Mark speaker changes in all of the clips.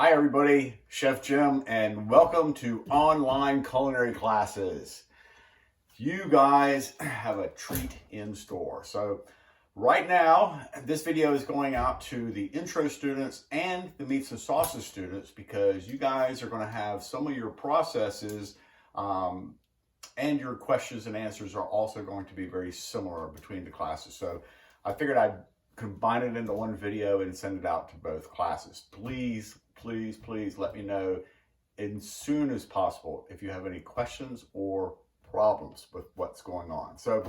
Speaker 1: Hi everybody, Chef Jim, and welcome to Online Culinary Classes. You guys have a treat in store. So right now, this video is going out to the intro students and the meats and sauces students because you guys are going to have some of your processes and your questions and answers are also going to be very similar between the classes. So I figured I'd combine it into one video and send it out to both classes. Please let me know as soon as possible if you have any questions or problems with what's going on. So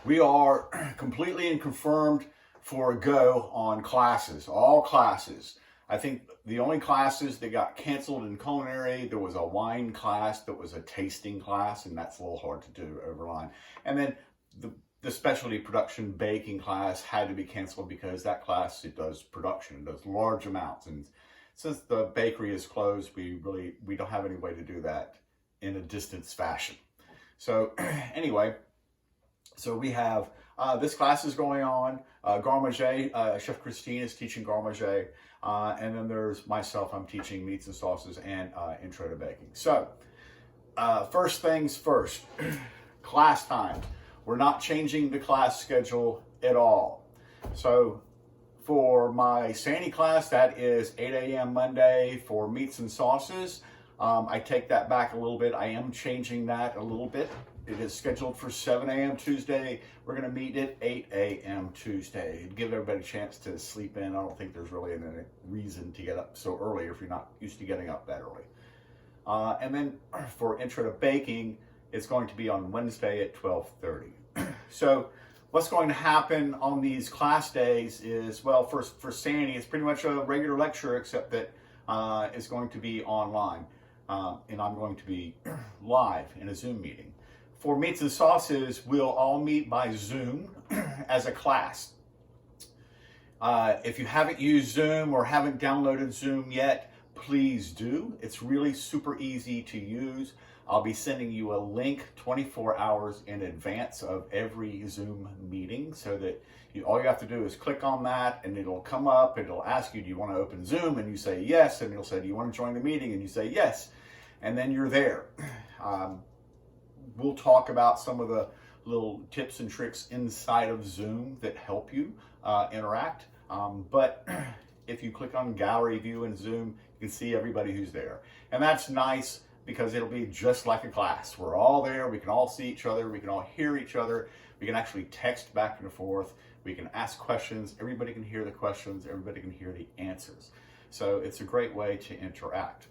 Speaker 1: we are completely and confirmed for a go on classes, all classes. I think the only classes that got canceled in culinary, there was a wine class that was a tasting class, and that's a little hard to do over line. And then the specialty production baking class had to be canceled because that class, it does production, it does large amounts. And since the bakery is closed, we don't have any way to do that in a distance fashion. So anyway, so we have this class is going on. Garde Manger, Chef Christine is teaching Garde Manger. And then there's myself, I'm teaching meats and sauces and intro to baking. So first things first, class time. We're not changing the class schedule at all. So for my Sandy class, that is 8 a.m. Monday for meats and sauces. I take that back a little bit. I am changing that a little bit. It is scheduled for 7 a.m. Tuesday. We're going to meet at 8 a.m. Tuesday. Give everybody a chance to sleep in. I don't think there's really any reason to get up so early if you're not used to getting up that early. And then for intro to baking, it's going to be on Wednesday at 12:30. So what's going to happen on these class days is, well, for Sandy, it's pretty much a regular lecture, except that it's going to be online. And I'm going to be live in a Zoom meeting. For meats and sauces, we'll all meet by Zoom as a class. If you haven't used Zoom or haven't downloaded Zoom yet, please do. It's really super easy to use. I'll be sending you a link 24 hours in advance of every Zoom meeting so that all you have to do is click on that and it'll come up and it'll ask you, do you want to open Zoom? And you say yes, and it'll say, do you want to join the meeting? And you say yes, and then you're there. We'll talk about some of the little tips and tricks inside of Zoom that help you interact. But if you click on gallery view in Zoom, you can see everybody who's there. And that's nice because it'll be just like a class. We're all there, we can all see each other, we can all hear each other, we can actually text back and forth, we can ask questions, everybody can hear the questions, everybody can hear the answers. So it's a great way to interact.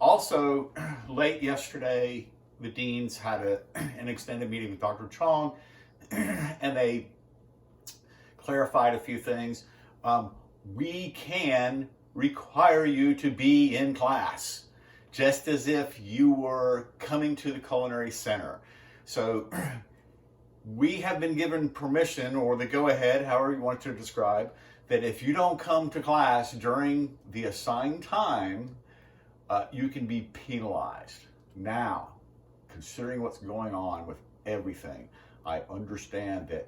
Speaker 1: Also, late yesterday, the deans had an extended meeting with Dr. Chong, and they clarified a few things. We can require you to be in class, just as if you were coming to the Culinary Center. So we have been given permission, or the go-ahead, however you want to describe, that if you don't come to class during the assigned time, you can be penalized. Now, considering what's going on with everything, I understand that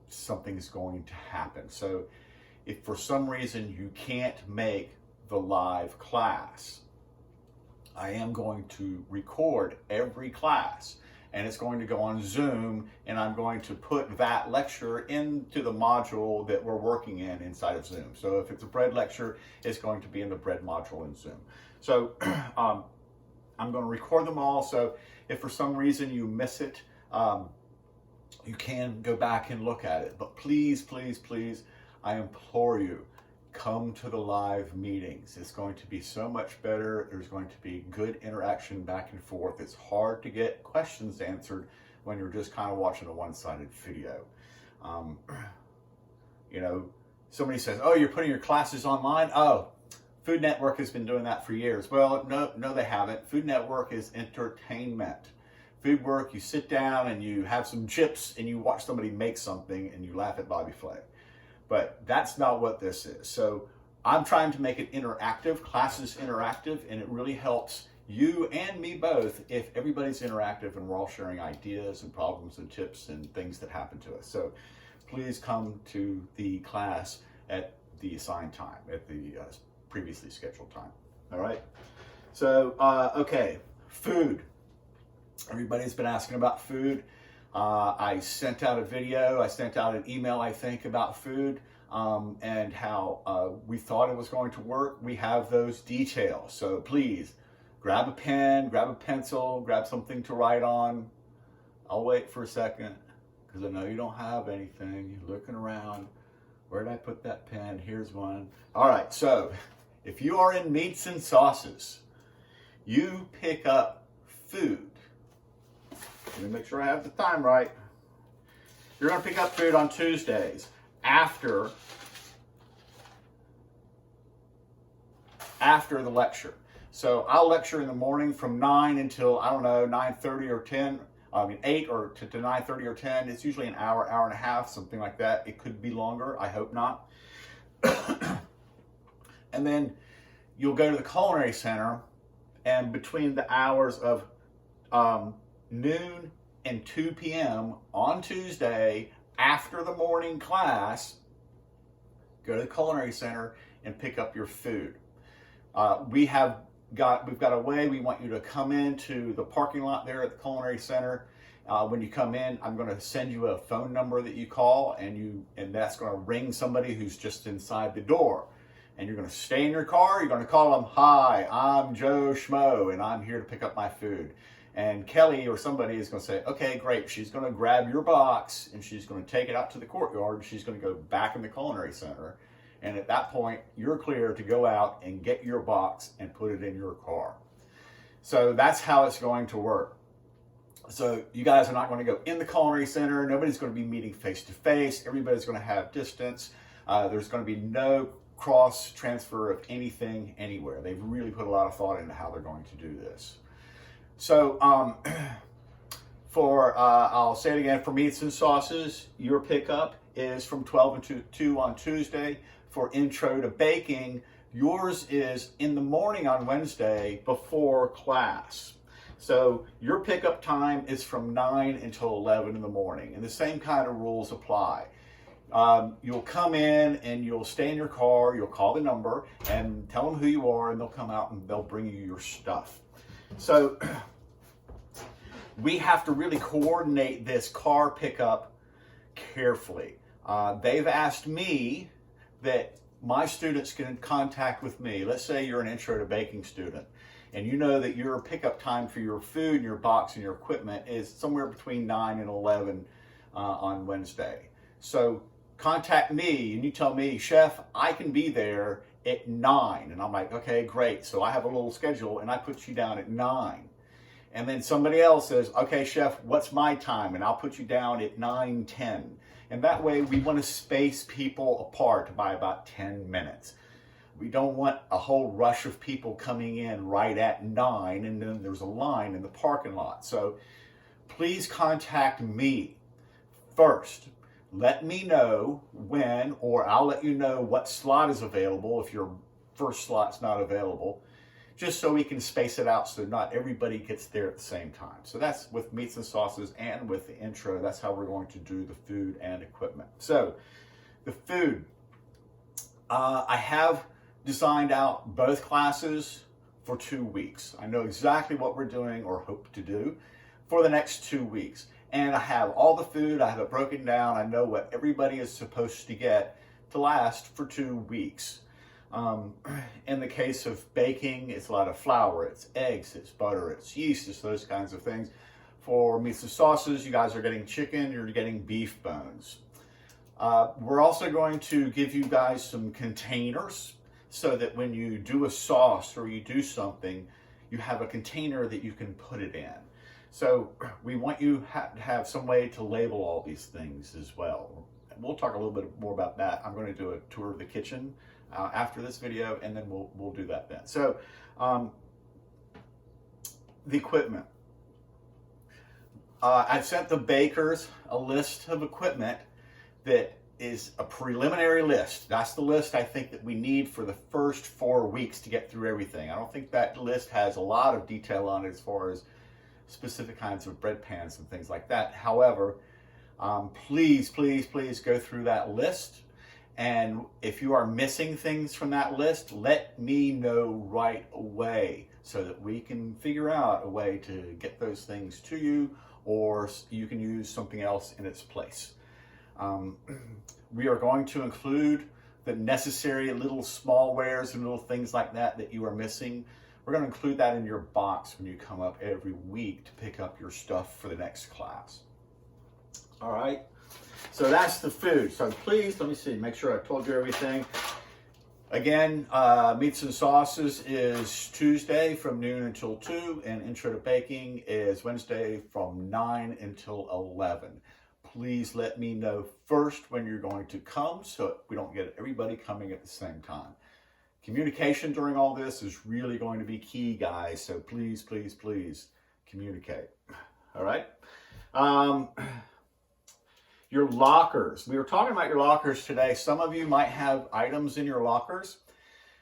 Speaker 1: something's going to happen. So if for some reason you can't make the live class, I am going to record every class and it's going to go on Zoom, and I'm going to put that lecture into the module that we're working in inside of Zoom. So if it's a bread lecture, it's going to be in the bread module in Zoom. So I'm going to record them all. So if for some reason you miss it, you can go back and look at it. But please, I implore you, come to the live meetings. It's going to be so much better. There's going to be good interaction back and forth. It's hard to get questions answered when you're just kind of watching a one-sided video. You know, somebody says, oh, you're putting your classes online? Oh, Food Network has been doing that for years. Well, no, they haven't. Food Network is entertainment. Food Work, you sit down and you have some chips and you watch somebody make something and you laugh at Bobby Flay. But that's not what this is. So I'm trying to make it interactive, classes interactive, and it really helps you and me both if everybody's interactive and we're all sharing ideas and problems and tips and things that happen to us. So please come to the class at the assigned time, at the previously scheduled time. All right. So, okay, food. Everybody's been asking about food. I sent out a video, I sent out an email, I think, about food and how we thought it was going to work. We have those details. So please grab a pen, grab a pencil, grab something to write on. I'll wait for a second because I know you don't have anything. You're looking around. Where did I put that pen? Here's one. All right, so if you are in meats and sauces, you pick up food. Let me make sure I have the time right. You're going to pick up food on Tuesdays after the lecture. So I'll lecture in the morning from 9 until, I don't know, 9:30 or 10. 8 or to 9:30 or 10. It's usually an hour, hour and a half, something like that. It could be longer. I hope not. And then you'll go to the Culinary Center, and between the hours of noon and 2 p.m. on Tuesday, after the morning class, go to the Culinary Center and pick up your food. We've got a way. We want you to come into the parking lot there at the Culinary Center. When you come in, I'm going to send you a phone number that you call, and that's going to ring somebody who's just inside the door. And you're going to stay in your car. You're going to call them, "Hi, I'm Joe Schmo, and I'm here to pick up my food." And Kelly or somebody is going to say, "Okay, great." She's going to grab your box and she's going to take it out to the courtyard. And she's going to go back in the Culinary Center. And at that point, you're clear to go out and get your box and put it in your car. So that's how it's going to work. So you guys are not going to go in the Culinary Center. Nobody's going to be meeting face to face. Everybody's going to have distance. There's going to be no cross transfer of anything anywhere. They've really put a lot of thought into how they're going to do this. So I'll say it again, for meats and sauces, your pickup is from 12 to 2 on Tuesday. For intro to baking, yours is in the morning on Wednesday before class. So your pickup time is from 9 until 11 in the morning, and the same kind of rules apply. You'll come in and you'll stay in your car, you'll call the number and tell them who you are, and they'll come out and they'll bring you your stuff. So we have to really coordinate this car pickup carefully. They've asked me that my students get in contact with me. Let's say you're an intro to baking student, and you know that your pickup time for your food, your box, and your equipment is somewhere between 9 and 11 on Wednesday. So contact me and you tell me, "Chef, I can be there at 9. And I'm like, "Okay, great." So I have a little schedule and I put you down at 9. And then somebody else says, "Okay, Chef, what's my time?" And I'll put you down at 9:10. And that way we want to space people apart by about 10 minutes. We don't want a whole rush of people coming in right at 9 and then there's a line in the parking lot. So please contact me first. Let me know when, or I'll let you know what slot is available if your first slot's not available, just so we can space it out so not everybody gets there at the same time. So that's with meats and sauces and with the intro. That's how we're going to do the food and equipment. So the food, I have designed out both classes for 2 weeks. I know exactly what we're doing or hope to do for the next 2 weeks. And I have all the food, I have it broken down. I know what everybody is supposed to get to last for 2 weeks. In the case of baking, it's a lot of flour, it's eggs, it's butter, it's yeast, it's those kinds of things. For meats and sauces, you guys are getting chicken, you're getting beef bones. We're also going to give you guys some containers so that when you do a sauce or you do something, you have a container that you can put it in. So we want you to have some way to label all these things as well. We'll talk a little bit more about that. I'm going to do a tour of the kitchen after this video, and then we'll do that then. So the equipment. I've sent the bakers a list of equipment that is a preliminary list. That's the list I think that we need for the first 4 weeks to get through everything. I don't think that list has a lot of detail on it as far as specific kinds of bread pans and things like that. However, please go through that list And if you are missing things from that list, let me know right away so that we can figure out a way to get those things to you, or you can use something else in its place. We are going to include the necessary little small wares and little things like that that you are missing. We're going to include that in your box when you come up every week to pick up your stuff for the next class. All right. So that's the food. So please, let me see, make sure I told you everything. Again, Meats and Sauces is Tuesday from noon until 2, and Intro to Baking is Wednesday from 9 until 11. Please let me know first when you're going to come so we don't get everybody coming at the same time. Communication during all this is really going to be key, guys. So please, please, please communicate. All right. Your lockers. We were talking about your lockers today. Some of you might have items in your lockers.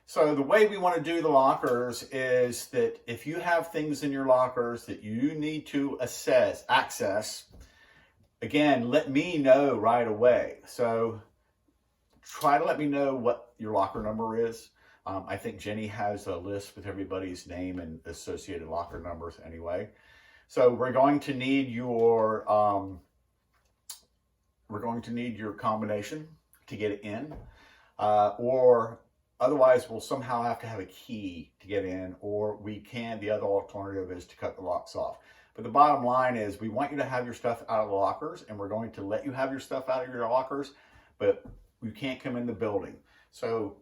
Speaker 1: So the way we want to do the lockers is that if you have things in your lockers that you need to access, again, let me know right away. So try to let me know what your locker number is. I think Jenny has a list with everybody's name and associated locker numbers anyway. So we're going to need your combination to get it in, or otherwise we'll somehow have to have a key to get in, or the other alternative is to cut the locks off. But the bottom line is we want you to have your stuff out of the lockers, and we're going to let you have your stuff out of your lockers, but you can't come in the building. So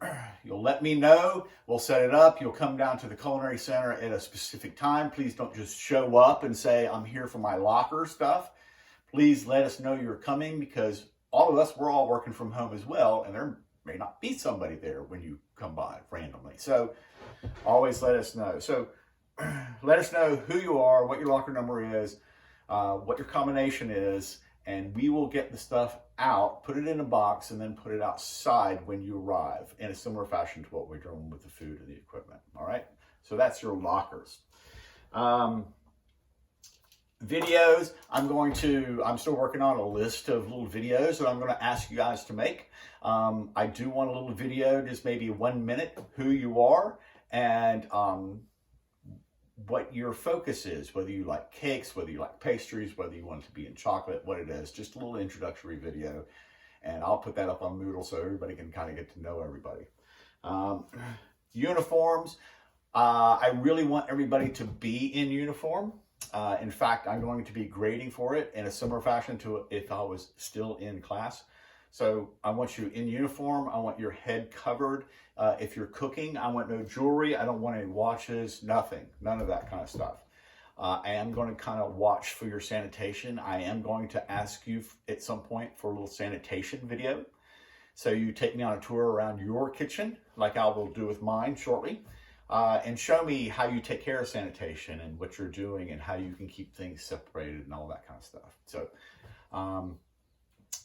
Speaker 1: you'll let me know, we'll set it up, you'll come down to the Culinary Center at a specific time. Please don't just show up and say, I'm here for my locker stuff. Please let us know you're coming, because all of us, we're all working from home as well, and there may not be somebody there when you come by randomly. So always let us know. So let us know who you are, what your locker number is, what your combination is, and we will get the stuff out, put it in a box, and then put it outside when you arrive in a similar fashion to what we're doing with the food and the equipment. All right. So that's your lockers. Videos, I'm still working on a list of little videos that I'm going to ask you guys to make. I do want a little video, just maybe 1 minute, who you are and what your focus is, whether you like cakes, whether you like pastries, whether you want to be in chocolate, what it is, just a little introductory video. And I'll put that up on Moodle so everybody can kind of get to know everybody. Uniforms, I really want everybody to be in uniform. In fact, I'm going to be grading for it in a similar fashion to if I was still in class. So I want you in uniform. I want your head covered. If you're cooking, I want no jewelry. I don't want any watches, nothing, none of that kind of stuff. I am going to kind of watch for your sanitation. I am going to ask you at some point for a little sanitation video. So you take me on a tour around your kitchen, like I will do with mine shortly. And show me how you take care of sanitation and what you're doing and how you can keep things separated and all that kind of stuff. So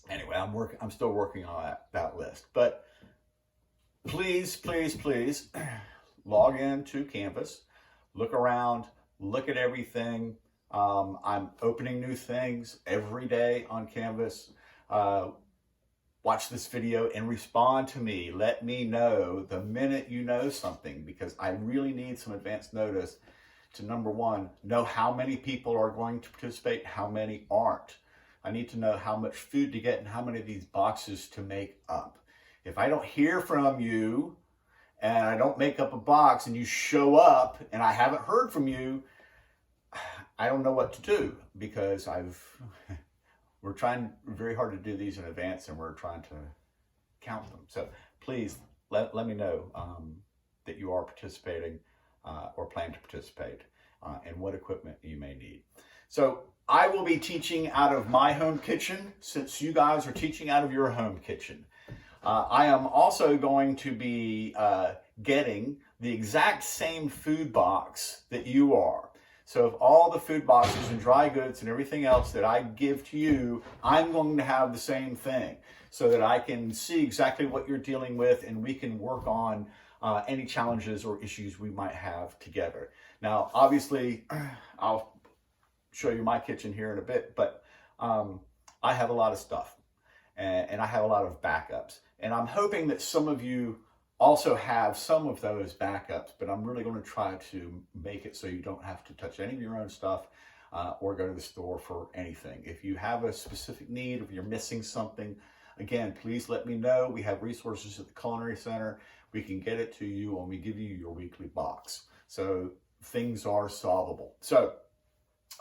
Speaker 1: anyway, I'm still working on that list. But please, please, please log into Canvas, look around, look at everything. I'm opening new things every day on Canvas. Watch this video and respond to me. Let me know the minute you know something, because I really need some advance notice to, number one, know how many people are going to participate, how many aren't. I need to know how much food to get and how many of these boxes to make up. If I don't hear from you and I don't make up a box and you show up and I haven't heard from you, I don't know what to do, because we're trying very hard to do these in advance, and we're trying to count them. So please let me know that you are participating or plan to participate and what equipment you may need. So I will be teaching out of my home kitchen, since you guys are teaching out of your home kitchen. I am also going to be getting the exact same food box that you are. So if all the food boxes and dry goods and everything else that I give to you, I'm going to have the same thing, so that I can see exactly what you're dealing with and we can work on any challenges or issues we might have together. Now, obviously, I'll show you my kitchen here in a bit, but I have a lot of stuff and I have a lot of backups. And I'm hoping that some of you also have some of those backups, but I'm really going to try to make it so you don't have to touch any of your own stuff or go to the store for anything. If you have a specific need, if you're missing something, again, please let me know. We have resources at the Culinary Center. We can get it to you when we give you your weekly box. So things are solvable. So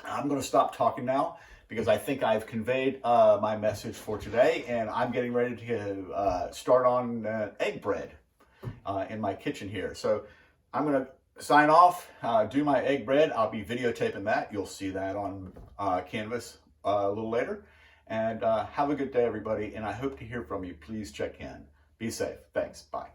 Speaker 1: I'm going to stop talking now because I think I've conveyed my message for today, and I'm getting ready to start on egg bread in my kitchen here. So I'm going to sign off, do my egg bread. I'll be videotaping that. You'll see that on Canvas a little later. And have a good day, everybody, and I hope to hear from you. Please check in. Be safe. Thanks. Bye.